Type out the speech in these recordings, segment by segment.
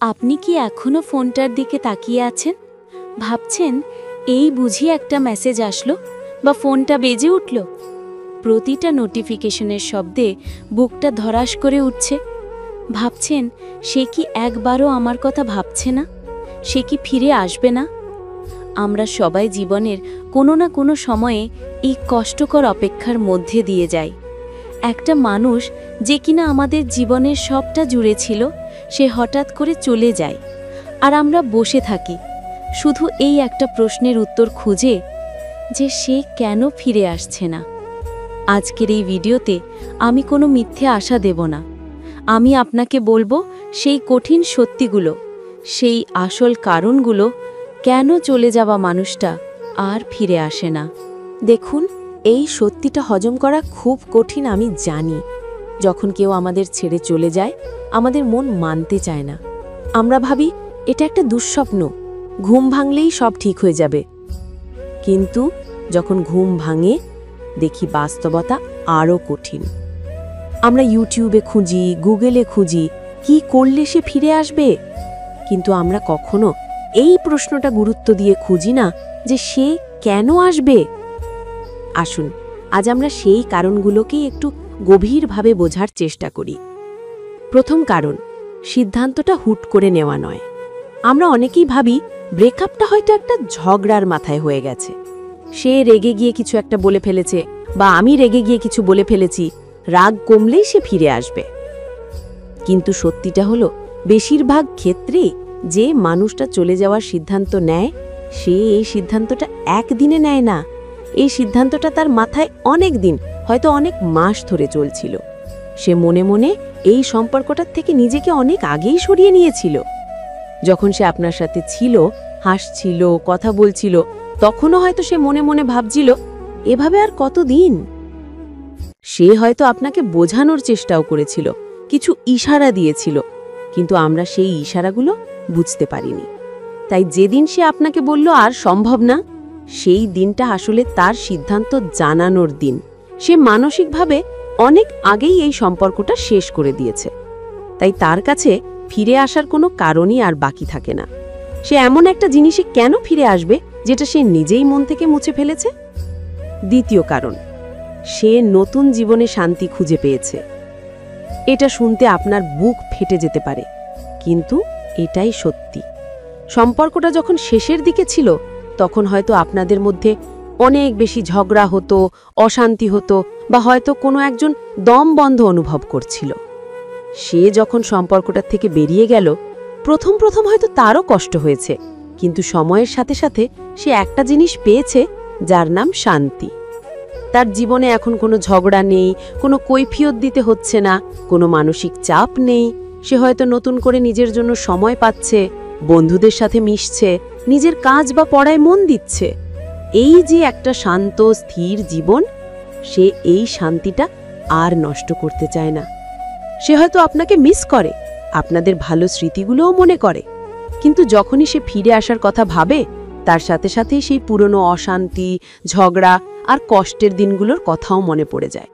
আপনি কি এখনো ফোনটার দিকে তাকিয়ে আছেন? ভাবছেন এই বুঝি একটা মেসেজ আসলো বা ফোনটা বেজে উঠল। প্রতিটা নোটিফিকেশনের শব্দে বুকটা ধরাস করে উঠছে। ভাবছেন সে কি একবারও আমার কথা ভাবছে না? সে কি ফিরে আসবে না? আমরা সবাই জীবনের কোনো না কোনো সময়ে এই কষ্টকর অপেক্ষার মধ্যে দিয়ে যাই। একটা মানুষ যে কিনা আমাদের জীবনের সবটা জুড়ে ছিল, সে হঠাৎ করে চলে যায়, আর আমরা বসে থাকি শুধু এই একটা প্রশ্নের উত্তর খুঁজে, যে সে কেন ফিরে আসছে না। আজকের এই ভিডিওতে আমি কোনো মিথ্যে আশা দেব না। আমি আপনাকে বলবো সেই কঠিন সত্যিগুলো, সেই আসল কারণগুলো, কেন চলে যাওয়া মানুষটা আর ফিরে আসে না। দেখুন, এই সত্যিটা হজম করা খুব কঠিন, আমি জানি। যখন কেউ আমাদের ছেড়ে চলে যায়, আমাদের মন মানতে চায় না। আমরা ভাবি এটা একটা দুঃস্বপ্ন, ঘুম ভাঙলেই সব ঠিক হয়ে যাবে। কিন্তু যখন ঘুম ভাঙে, দেখি বাস্তবতা আরও কঠিন। আমরা ইউটিউবে খুঁজি, গুগলে খুঁজি, কি করলে সে ফিরে আসবে, কিন্তু আমরা কখনো এই প্রশ্নটা গুরুত্ব দিয়ে খুঁজি না যে সে কেন আসবে। আসুন, আজ আমরা সেই কারণগুলোকেই একটু গভীরভাবে বোঝার চেষ্টা করি। প্রথম কারণ, সিদ্ধান্তটা হুট করে নেওয়া নয়। আমরা অনেকেই ভাবি ব্রেকআপটা হয়তো একটা ঝগড়ার মাথায় হয়ে গেছে। সে রেগে গিয়ে কিছু একটা বলে ফেলেছে, বা আমি রেগে গিয়ে কিছু বলে ফেলেছি, রাগ কমলেই সে ফিরে আসবে। কিন্তু সত্যিটা হলো, বেশিরভাগ ক্ষেত্রেই যে মানুষটা চলে যাওয়ার সিদ্ধান্ত নেয়, সে এই সিদ্ধান্তটা একদিনে নেয় না। এই সিদ্ধান্তটা তার মাথায় অনেক দিন, হয়তো অনেক মাস ধরে চলছিল। সে মনে মনে এই সম্পর্কটার থেকে নিজেকে অনেক আগেই সরিয়ে নিয়েছিল। যখন সে আপনার সাথে ছিল, হাসছিল, কথা বলছিল, তখনও হয়তো সে মনে মনে ভাবছিল, এভাবে আর কতদিন। সে হয়তো আপনাকে বোঝানোর চেষ্টাও করেছিল, কিছু ইশারা দিয়েছিল, কিন্তু আমরা সেই ইশারাগুলো বুঝতে পারিনি। তাই যেদিন সে আপনাকে বলল আর সম্ভব না, সেই দিনটা আসলে তার সিদ্ধান্ত জানানোর দিন। সে মানসিকভাবে অনেক আগেই এই সম্পর্কটা শেষ করে দিয়েছে। তাই তার কাছে ফিরে আসার কোনো কারণই আর বাকি থাকে না। সে এমন একটা জিনিসে কেন ফিরে আসবে যেটা সে নিজেই মন থেকে মুছে ফেলেছে? দ্বিতীয় কারণ, সে নতুন জীবনে শান্তি খুঁজে পেয়েছে। এটা শুনতে আপনার বুক ফেটে যেতে পারে, কিন্তু এটাই সত্যি। সম্পর্কটা যখন শেষের দিকে ছিল, তখন হয়তো আপনাদের মধ্যে অনেক বেশি ঝগড়া হতো, অশান্তি হতো, বা হয়তো কোনো একজন দম বন্ধ অনুভব করছিল। সে যখন সম্পর্কটার থেকে বেরিয়ে গেল, প্রথম প্রথম হয়তো তারও কষ্ট হয়েছে, কিন্তু সময়ের সাথে সাথে সে একটা জিনিস পেয়েছে, যার নাম শান্তি। তার জীবনে এখন কোনো ঝগড়া নেই, কোনো কৈফিয়ত দিতে হচ্ছে না, কোনো মানসিক চাপ নেই। সে হয়তো নতুন করে নিজের জন্য সময় পাচ্ছে, বন্ধুদের সাথে মিশছে, নিজের কাজ বা পড়ায় মন দিচ্ছে। এই যে একটা শান্ত স্থির জীবন, সে এই শান্তিটা আর নষ্ট করতে চায় না। সে হয়তো আপনাকে মিস করে, আপনাদের ভালো স্মৃতিগুলোও মনে করে, কিন্তু যখনই সে ফিরে আসার কথা ভাবে, তার সাথে সাথেই সেই পুরনো অশান্তি, ঝগড়া আর কষ্টের দিনগুলোর কথাও মনে পড়ে যায়।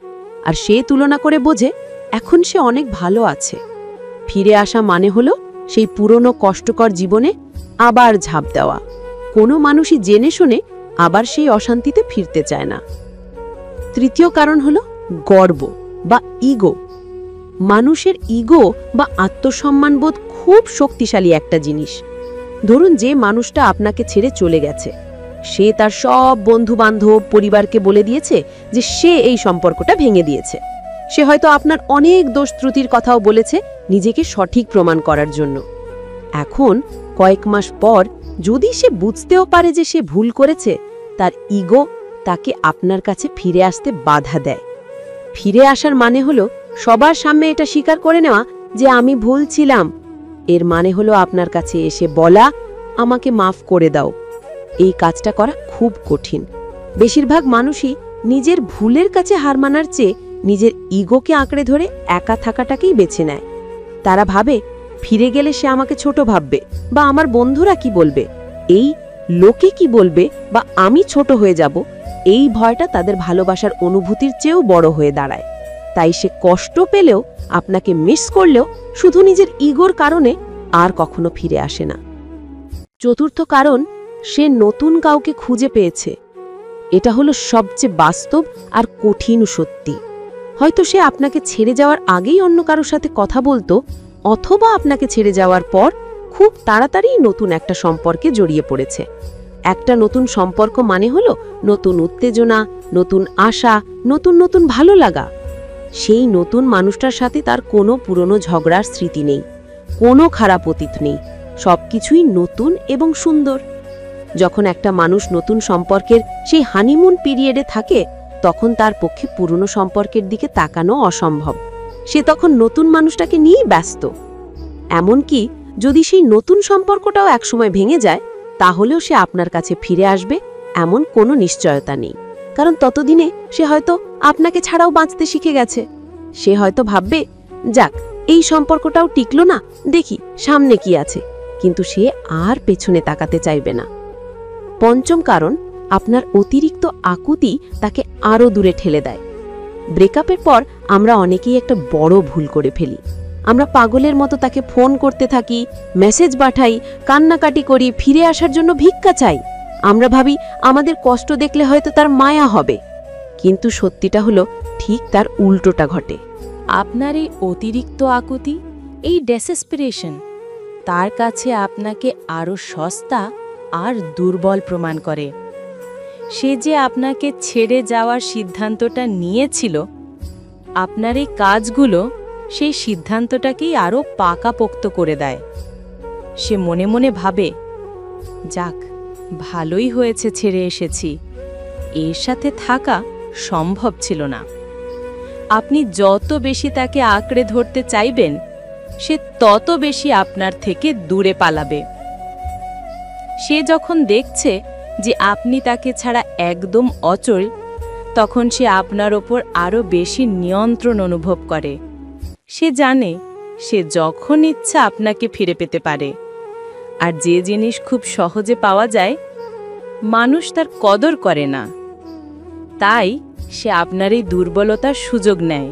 আর সে তুলনা করে বোঝে এখন সে অনেক ভালো আছে। ফিরে আসা মানে হলো সেই পুরনো কষ্টকর জীবনে আবার ঝাঁপ দেওয়া। কোনো মানুষই জেনে শুনে আবার সেই অশান্তিতে ফিরতে চায় না। তৃতীয় কারণ হলো গর্ব বা ইগো। মানুষের ইগো বা আত্মসম্মানবোধ খুব শক্তিশালী একটা জিনিস। ধরুন, যে মানুষটা আপনাকে ছেড়ে চলে গেছে, সে তার সব বন্ধু বান্ধব, পরিবারকে বলে দিয়েছে যে সে এই সম্পর্কটা ভেঙে দিয়েছে। সে হয়তো আপনার অনেক দোষ ত্রুটির কথাও বলেছে নিজেকে সঠিক প্রমাণ করার জন্য। এখন কয়েক মাস পর যদি সে বুঝতেও পারে যে সে ভুল করেছে, তার ইগো তাকে আপনার কাছে ফিরে আসতে বাধা দেয়। ফিরে আসার মানে হলো সবার সামনে এটা স্বীকার করে নেওয়া যে আমি ভুল ছিলাম। এর মানে হলো আপনার কাছে এসে বলা, আমাকে মাফ করে দাও। এই কাজটা করা খুব কঠিন। বেশিরভাগ মানুষই নিজের ভুলের কাছে হার মানার চেয়ে নিজের ইগোকে আঁকড়ে ধরে একা থাকাটাকেই বেছে নেয়। তারা ভাবে ফিরে গেলে সে আমাকে ছোট ভাববে, বা আমার বন্ধুরা কি বলবে, এই লোকে কি বলবে, বা আমি ছোট হয়ে যাব। এই ভয়টা তাদের ভালোবাসার অনুভূতির চেয়েও বড় হয়ে দাঁড়ায়। তাই সে কষ্ট পেলেও, আপনাকে মিস করলেও শুধু নিজের ইগোর কারণে আর কখনো ফিরে আসে না। চতুর্থ কারণ, সে নতুন কাউকে খুঁজে পেয়েছে। এটা হলো সবচেয়ে বাস্তব আর কঠিন সত্যি। হয়তো সে আপনাকে ছেড়ে যাওয়ার আগেই অন্য কারোর সাথে কথা বলতো, অথবা আপনাকে ছেড়ে যাওয়ার পর খুব তাড়াতাড়ি নতুন একটা সম্পর্কে জড়িয়ে পড়েছে। একটা নতুন সম্পর্ক মানে হলো নতুন উত্তেজনা, নতুন আশা, নতুন নতুন ভালো লাগা। সেই নতুন মানুষটার সাথে তার কোনো পুরনো ঝগড়ার স্মৃতি নেই, কোনো খারাপ অতীত নেই, সবকিছুই নতুন এবং সুন্দর। যখন একটা মানুষ নতুন সম্পর্কের সেই হানিমুন পিরিয়ডে থাকে, তখন তার পক্ষে পুরনো সম্পর্কের দিকে তাকানো অসম্ভব। সে তখন নতুন মানুষটাকে নিয়েই ব্যস্ত। এমনকি যদি সেই নতুন সম্পর্কটাও একসময় ভেঙে যায়, তাহলেও সে আপনার কাছে ফিরে আসবে এমন কোনো নিশ্চয়তা নেই। কারণ ততদিনে সে হয়তো আপনাকে ছাড়াও বাঁচতে শিখে গেছে। সে হয়তো ভাববে, যাক, এই সম্পর্কটাও টিকলো না, দেখি সামনে কি আছে, কিন্তু সে আর পেছনে তাকাতে চাইবে না। পঞ্চম কারণ, আপনার অতিরিক্ত আকুতি তাকে আরও দূরে ঠেলে দেয়। ব্রেকআপের পর আমরা অনেকেই একটা বড় ভুল করে ফেলি। আমরা পাগলের মতো তাকে ফোন করতে থাকি, মেসেজ পাঠাই, কান্নাকাটি করি, ফিরে আসার জন্য ভিক্ষা চাই। আমরা ভাবি আমাদের কষ্ট দেখলে হয়তো তার মায়া হবে, কিন্তু সত্যিটা হলো ঠিক তার উল্টোটা ঘটে। আপনার এই অতিরিক্ত আকুতি, এই ডেসেসপিরেশন, তার কাছে আপনাকে আরও সস্তা আর দুর্বল প্রমাণ করে। সে যে আপনাকে ছেড়ে যাওয়ার সিদ্ধান্তটা নিয়েছিল, আপনার এই কাজগুলো সেই সিদ্ধান্তটাকেই আরও পাকাপোক্ত করে দেয়। সে মনে মনে ভাবে, যাক, ভালোই হয়েছে ছেড়ে এসেছি, এর সাথে থাকা সম্ভব ছিল না। আপনি যত বেশি তাকে আঁকড়ে ধরতে চাইবেন, সে তত বেশি আপনার থেকে দূরে পালাবে। সে যখন দেখছে যে আপনি তাকে ছাড়া একদম অচল, তখন সে আপনার ওপর আরও বেশি নিয়ন্ত্রণ অনুভব করে। সে জানে সে যখন ইচ্ছা আপনাকে ফিরে পেতে পারে। আর যে জিনিস খুব সহজে পাওয়া যায়, মানুষ তার কদর করে না। তাই সে আপনার এই দুর্বলতার সুযোগ নেয়,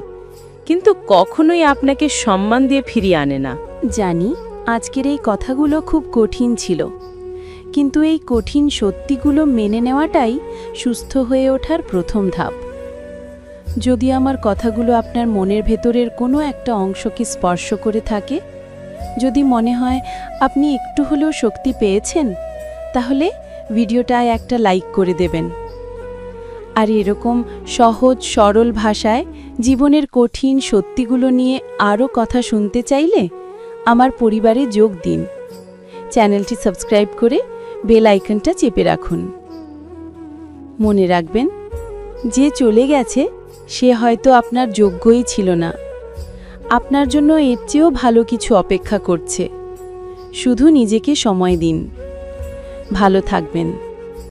কিন্তু কখনোই আপনাকে সম্মান দিয়ে ফিরিয়ে আনে না। জানি আজকের এই কথাগুলো খুব কঠিন ছিল, কিন্তু এই কঠিন সত্যিগুলো মেনে নেওয়াটাই সুস্থ হয়ে ওঠার প্রথম ধাপ। যদি আমার কথাগুলো আপনার মনের ভেতরের কোনো একটা অংশকে স্পর্শ করে থাকে, যদি মনে হয় আপনি একটু হলেও শক্তি পেয়েছেন, তাহলে ভিডিওটায় একটা লাইক করে দেবেন। আর এরকম সহজ সরল ভাষায় জীবনের কঠিন সত্যিগুলো নিয়ে আরও কথা শুনতে চাইলে আমার পরিবারে যোগ দিন। চ্যানেলটি সাবস্ক্রাইব করে বেল আইকনটা চেপে রাখুন। মনে রাখবেন, যে চলে গেছে সে হয়তো আপনার যোগ্যই ছিল না। আপনার জন্য এর চেয়েও ভালো কিছু অপেক্ষা করছে। শুধু নিজেকে সময় দিন। ভালো থাকবেন।